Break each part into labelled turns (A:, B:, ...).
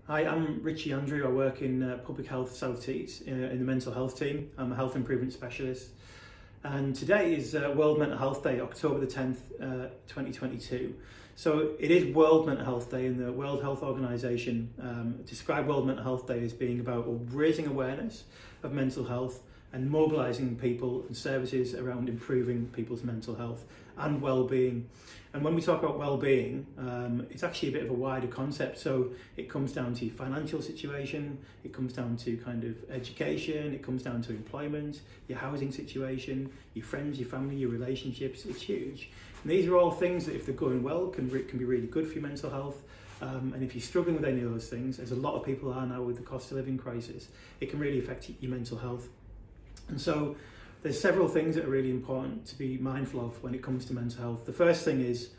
A: Hi, I'm Richie Andrew. I work in Public Health South Tees in the mental health team. I'm a health improvement specialist. And today is World Mental Health Day, October the 10th, 2022. So it is World Mental Health Day, and the World Health Organization described World Mental Health Day as being about raising awareness of mental health and mobilising people and services around improving people's mental health and well-being. And when we talk about well-being, it's actually a bit of a wider concept. So it comes down to your financial situation, it comes down to kind of education, it comes down to employment, your housing situation, your friends, your family, your relationships. It's huge. And these are all things that, if they're going well, can be really good for your mental health. And if you're struggling with any of those things, as a lot of people are now with the cost of living crisis, it can really affect your mental health. And so there's several things that are really important to be mindful of when it comes to mental health. The first thing is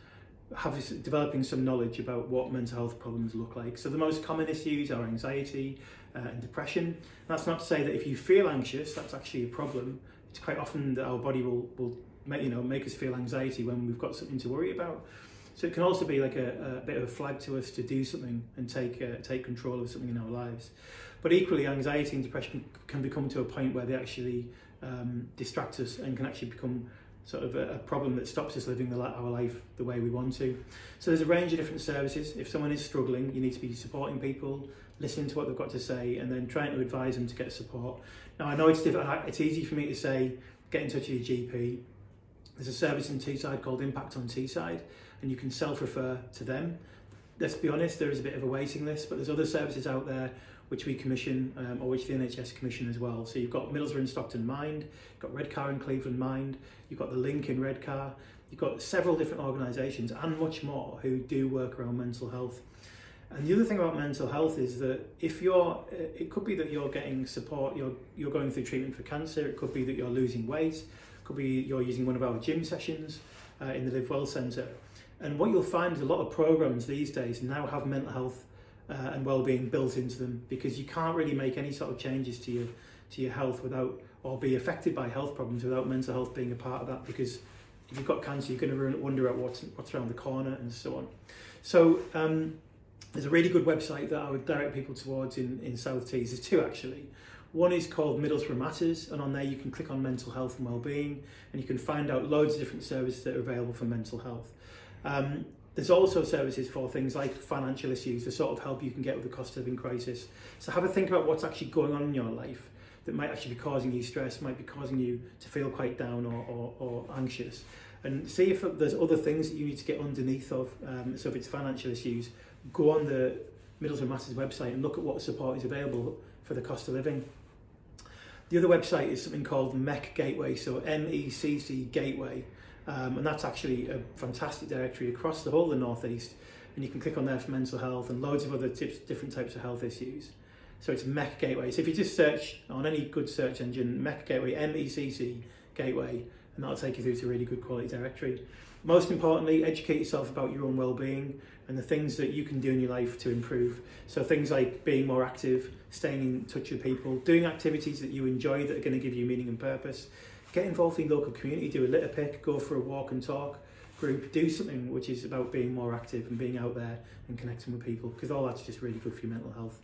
A: developing some knowledge about what mental health problems look like. So the most common issues are anxiety and depression. And that's not to say that if you feel anxious, that's actually a problem. It's quite often that our body will make us feel anxiety when we've got something to worry about. So it can also be like a bit of a flag to us to do something and take control of something in our lives. But equally, anxiety and depression can become to a point where they actually distract us and can actually become sort of a problem that stops us living our life the way we want to. So there's a range of different services. If someone is struggling, you need to be supporting people, listening to what they've got to say, and then trying to advise them to get support. Now, I know it's difficult. It's easy for me to say, get in touch with your GP. There's a service in Teesside called Impact on Teesside, and you can self-refer to them. Let's be honest, there is a bit of a waiting list, but there's other services out there which we commission, or which the NHS commission as well. So you've got Middlesbrough and Stockton Mind, you've got Redcar and Cleveland Mind, you've got the Link in Redcar, you've got several different organisations and much more who do work around mental health. And the other thing about mental health is that it could be that you're getting support, you're going through treatment for cancer, it could be that you're losing weight, it could be you're using one of our gym sessions in the Live Well Centre. And what you'll find is a lot of programmes these days now have mental health and well-being built into them, because you can't really make any sort of changes to your health without, or be affected by health problems without mental health being a part of that. Because if you've got cancer, you're going to wonder about what's around the corner and so on. So there's a really good website that I would direct people towards in South Tees. There's two actually. One is called Middlesbrough Matters, and on there you can click on mental health and well-being, and you can find out loads of different services that are available for mental health. There's also services for things like financial issues, the sort of help you can get with the cost of living crisis. So have a think about what's actually going on in your life that might actually be causing you stress, might be causing you to feel quite down or anxious. And see if there's other things that you need to get underneath of. So if it's financial issues, go on the Middlesbrough Matters website and look at what support is available for the cost of living. The other website is something called MEC Gateway, so MCC Gateway. And that's actually a fantastic directory across the whole of the North East, and you can click on there for mental health and loads of other different types of health issues. So it's MEC Gateway. So if you just search on any good search engine, MEC Gateway, MECC Gateway, and that'll take you through to a really good quality directory. Most importantly, educate yourself about your own well-being and the things that you can do in your life to improve. So things like being more active, staying in touch with people, doing activities that you enjoy that are going to give you meaning and purpose. Get involved in local community, do a litter pick, go for a walk and talk group, do something which is about being more active and being out there and connecting with people, because all that's just really good for your mental health.